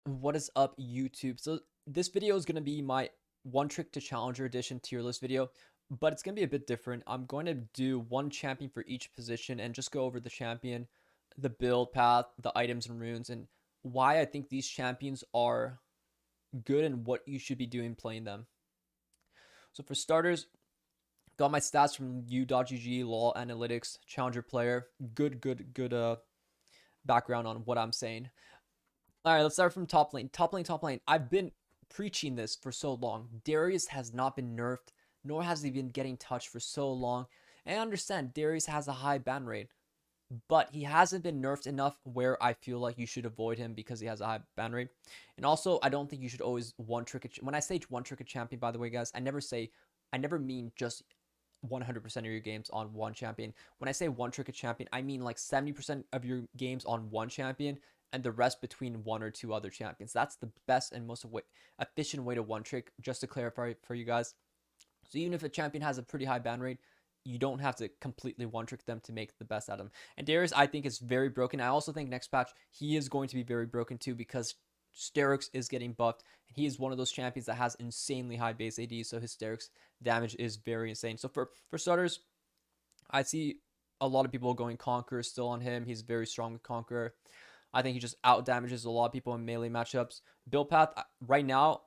What is up, YouTube? So this video is going to be my one trick to challenger edition tier list video, but it's going to be a bit different. I'm going to do one champion for each position and just go over the champion, the build path, the items and runes, and why I think these champions are good and what you should be doing playing them. So for starters, got my stats from u.gg, LOL Analytics, challenger player. Good background on what I'm saying. All right, let's start from top lane. Top lane, top lane. I've been preaching this for so long. Darius has not been nerfed, nor has he been getting touched for so long. And I understand Darius has a high ban rate, but he hasn't been nerfed enough where I feel like you should avoid him because he has a high ban rate. And also, I don't think you should always one trick it. When I say one trick a champion, by the way, guys, I never mean just 100% of your games on one champion. When I say one trick a champion, I mean like 70% of your games on one champion and the rest between one or two other champions. That's the best and most efficient way to one trick, just to clarify for you guys. So even if a champion has a pretty high ban rate, you don't have to completely one trick them to make the best out of them. And Darius, I think, is very broken. I also think next patch he is going to be very broken too because Sterix is getting buffed. And he is one of those champions that has insanely high base AD, so his Sterix damage is very insane. So for starters, I see a lot of people going Conqueror still on him. He's very strong with Conqueror. I think he just out damages a lot of people in melee matchups. Build path right now,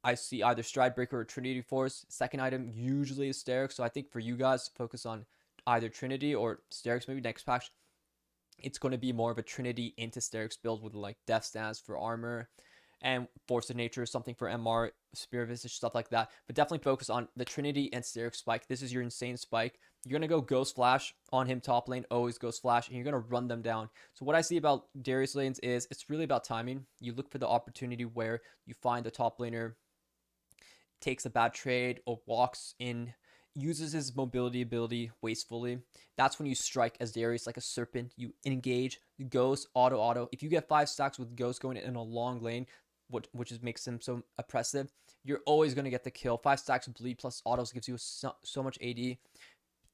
I see either Stride Breaker or Trinity Force. Second item usually is Sterix, so I think for you guys, focus on either Trinity or Sterix. Maybe next patch, it's going to be more of a Trinity into Sterix build with like Death Stance for armor and Force of Nature, something for MR, Spirit Visage, stuff like that. But definitely focus on the Trinity and Sterix spike. This is your insane spike. You're going to go Ghost Flash on him top lane, always Ghost Flash, and you're going to run them down. So what I see about Darius lanes is it's really about timing. You look for the opportunity where you find the top laner takes a bad trade or walks in, uses his mobility ability wastefully. That's when you strike as Darius like a serpent. You engage, Ghost, auto. If you get 5 stacks with Ghost going in a long lane, which makes him so oppressive, you're always going to get the kill. 5 stacks of bleed plus autos gives you so much AD.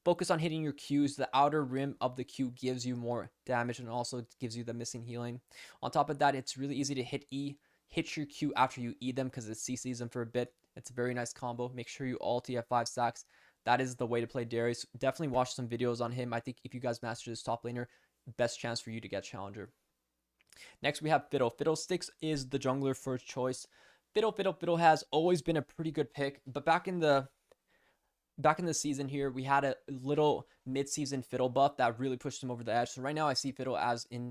Focus on hitting your Qs. The outer rim of the Q gives you more damage and also gives you the missing healing. On top of that, it's really easy to hit E. Hit your Q after you E them because it CCs them for a bit. It's a very nice combo. Make sure you ulti at 5 stacks. That is the way to play Darius. Definitely watch some videos on him. I think if you guys master this top laner, best chance for you to get challenger. Next, we have Fiddle. FiddleSticks is the jungler first choice. Fiddle has always been a pretty good pick, but back in the season here, we had a little mid-season Fiddle buff that really pushed him over the edge. So right now I see Fiddle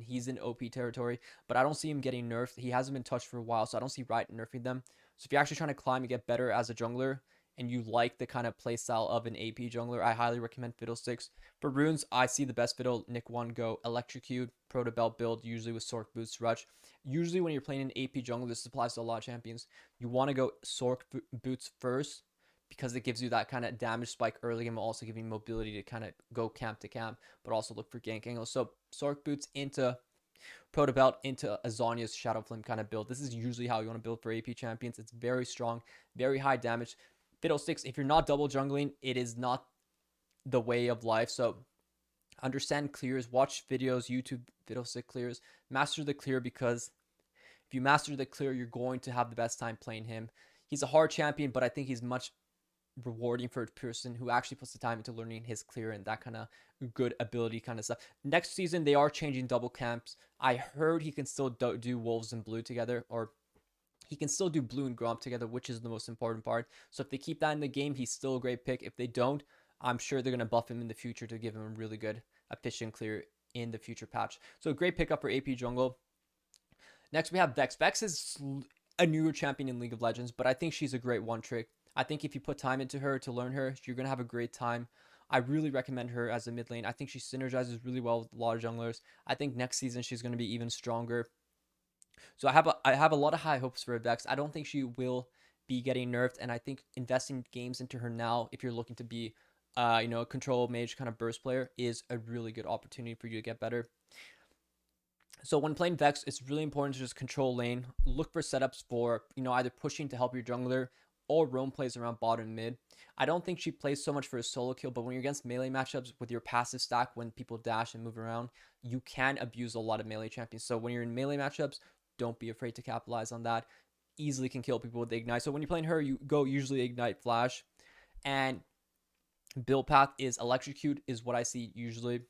he's in OP territory, but I don't see him getting nerfed. He hasn't been touched for a while, so I don't see Riot nerfing them. So if you're actually trying to climb and get better as a jungler, and you like the kind of playstyle of an AP jungler, I highly recommend FiddleSticks. For runes, I see the best Fiddle, Nick 1, go Electrocute, Proto Belt build, usually with Sork Boots Rush. Usually when you're playing an AP jungler, this applies to a lot of champions, you want to go Sork Boots first, because it gives you that kind of damage spike early and will also give you mobility to kind of go camp to camp, but also look for gank angles. So Sork Boots into Proto Belt into Azania's Shadow Flame kind of build. This is usually how you want to build for AP champions. It's very strong, very high damage. FiddleSticks, if you're not double jungling, it is not the way of life. So understand clears, watch videos, YouTube FiddleStick clears, master the clear, because if you master the clear, you're going to have the best time playing him. He's a hard champion, but I think he's much rewarding for a person who actually puts the time into learning his clear and that kind of good ability kind of stuff. Next season, they are changing double camps. I heard he can still do Wolves and Blue together, or he can still do Blue and Gromp together, which is the most important part. So if they keep that in the game, he's still a great pick. If they don't, I'm sure they're going to buff him in the future to give him a really good, efficient clear in the future patch. So a great pickup for AP jungle. Next, we have Vex. Vex is a newer champion in League of Legends, but I think she's a great one trick. I think if you put time into her to learn her, you're going to have a great time. I really recommend her as a mid lane. I think she synergizes really well with a lot of junglers. I think next season she's going to be even stronger. So I have a lot of high hopes for Vex. I don't think she will be getting nerfed, and I think investing games into her now, if you're looking to be a control mage kind of burst player, is a really good opportunity for you to get better. So when playing Vex, it's really important to just control lane. Look for setups for, either pushing to help your jungler or roam plays around bottom mid. I don't think she plays so much for a solo kill, but when you're against melee matchups with your passive stack, when people dash and move around, you can abuse a lot of melee champions. So when you're in melee matchups, don't be afraid to capitalize on that. Easily can kill people with the ignite. So when you're playing her, you go usually ignite flash, and build path is electrocute is what I see usually.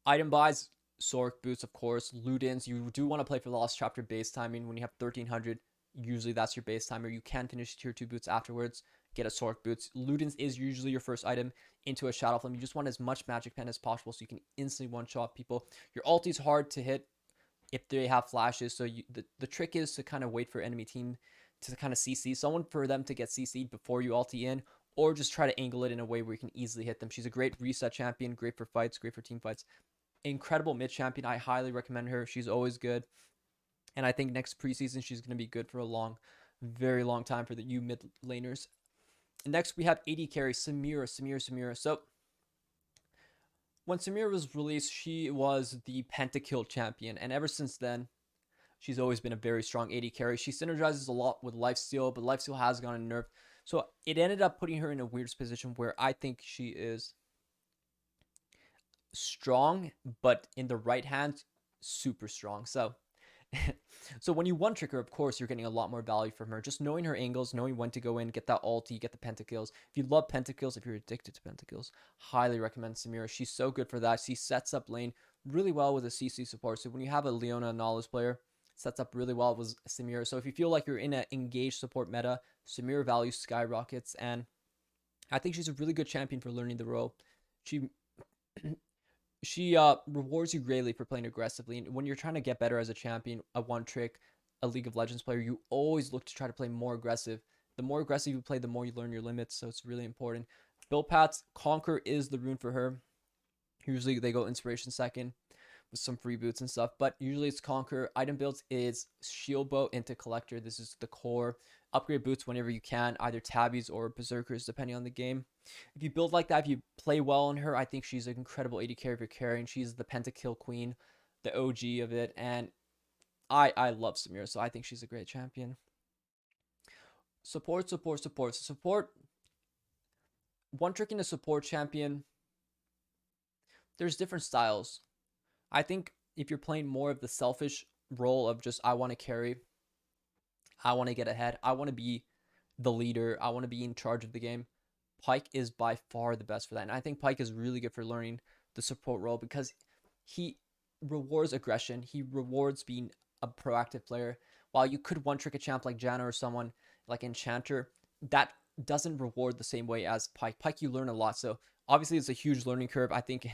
Item buys, soloq boots, of course. Loot-ins, you do want to play for the Lost Chapter base timing. When you have 1300, usually that's your base timer. You can finish tier 2 boots afterwards, get a soloq boots. Loot-ins is usually your first item into a Shadow Flame. You just want as much magic pen as possible so you can instantly one-shot people. Your ulti is hard to hit if they have flashes, so the trick is to kind of wait for enemy team to kind of CC someone, for them to get CC'd before you ulti in, or just try to angle it in a way where you can easily hit them. She's a great reset champion, great for fights, great for team fights. Incredible mid champion. I highly recommend her. She's always good. And I think next preseason, she's going to be good for a long, very long time for the you mid laners. Next, we have AD carry, Samira. So, when Samira was released, she was the pentakill champion. And ever since then, she's always been a very strong AD carry. She synergizes a lot with lifesteal, but lifesteal has gone nerfed. So, it ended up putting her in a weird position where I think she is strong, but in the right hand, super strong. So so when you one trick her, of course, you're getting a lot more value from her. Just knowing her angles, knowing when to go in, get that ulti, get the pentakills. If you love pentakills, if you're addicted to pentakills, highly recommend Samira. She's so good for that. She sets up lane really well with a CC support. So when you have a Leona Knowledge player, sets up really well with Samira. So if you feel like you're in an engaged support meta, Samira value skyrockets, and I think she's a really good champion for learning the role. She she rewards you greatly for playing aggressively. And when you're trying to get better as a champion, a one trick, a League of Legends player, you always look to try to play more aggressive. The more aggressive you play, the more you learn your limits. So it's really important. Build paths, Conquer is the rune for her. Usually they go Inspiration second with some free boots and stuff, but usually it's Conquer. Item builds is Shield Bow into Collector. This is the core. Upgrade boots whenever you can, either Tabbies or Berserkers, depending on the game. If you build like that, if you play well on her, I think she's an incredible AD carry for carrying. She's the pentakill queen, the OG of it, and I love Samira, so I think she's a great champion. Support. One trick in a support champion, there's different styles. I think if you're playing more of the selfish role of just, I want to carry, I want to get ahead, I want to be the leader, I want to be in charge of the game, Pyke is by far the best for that. And I think Pyke is really good for learning the support role because he rewards aggression. He rewards being a proactive player. While you could one trick a champ like Janna or someone like Enchanter, that doesn't reward the same way as Pyke. Pyke, you learn a lot. So obviously it's a huge learning curve. I think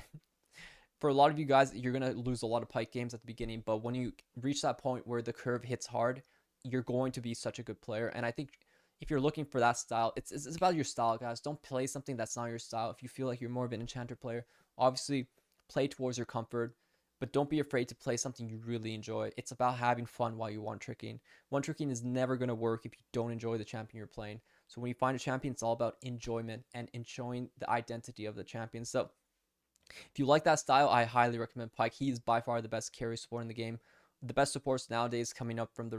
for a lot of you guys, you're going to lose a lot of Pyke games at the beginning. But when you reach that point where the curve hits hard, you're going to be such a good player. And I think if you're looking for that style, it's about your style, guys. Don't play something that's not your style. If you feel like you're more of an Enchanter player, obviously play towards your comfort, but don't be afraid to play something you really enjoy. It's about having fun while you're one tricking. One tricking is never going to work if you don't enjoy the champion you're playing. So when you find a champion, it's all about enjoyment and enjoying the identity of the champion. So if you like that style, I highly recommend Pyke. He's by far the best carry support in the game. The best supports nowadays coming up from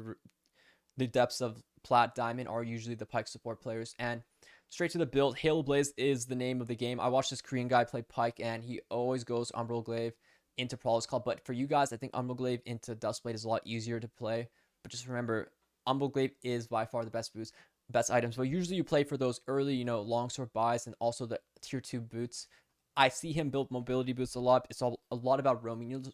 the depths of Plat Diamond are usually the Pyke support players. And straight to the build, Halo Blaze is the name of the game. I watched this Korean guy play Pyke, and he always goes Umbral Glaive into Prowler's Call. But for you guys, I think Umbral Glaive into Dustblade is a lot easier to play. But just remember, Umbral Glaive is by far the best boost, best items. But usually you play for those early, longsword buys and also the tier 2 boots. I see him build mobility boots a lot. It's a lot about roaming.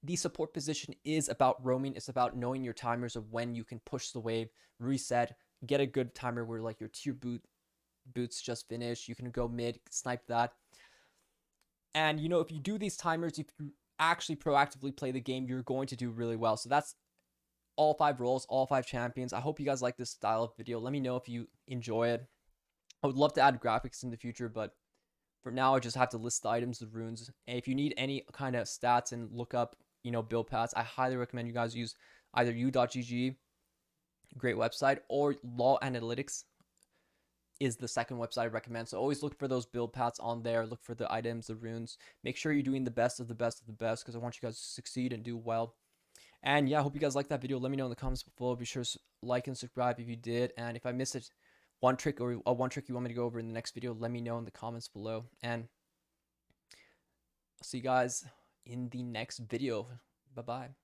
The support position is about roaming. It's about knowing your timers of when you can push the wave, reset, get a good timer where like your tier boots just finish. You can go mid, snipe that. And if you do these timers, if you actually proactively play the game, you're going to do really well. So that's all 5 roles, all 5 champions. I hope you guys like this style of video. Let me know if you enjoy it. I would love to add graphics in the future, but for now, I just have to list the items, the runes. And if you need any kind of stats and look up, build paths, I highly recommend you guys use either u.gg, great website, or Law Analytics is the second website I recommend. So always look for those build paths on there. Look for the items, the runes. Make sure you're doing the best of the best of the best because I want you guys to succeed and do well. And yeah, I hope you guys liked that video. Let me know in the comments below. Be sure to like and subscribe if you did. And if I missed it, one trick or a one trick you want me to go over in the next video, let me know in the comments below. And I'll see you guys in the next video. Bye-bye.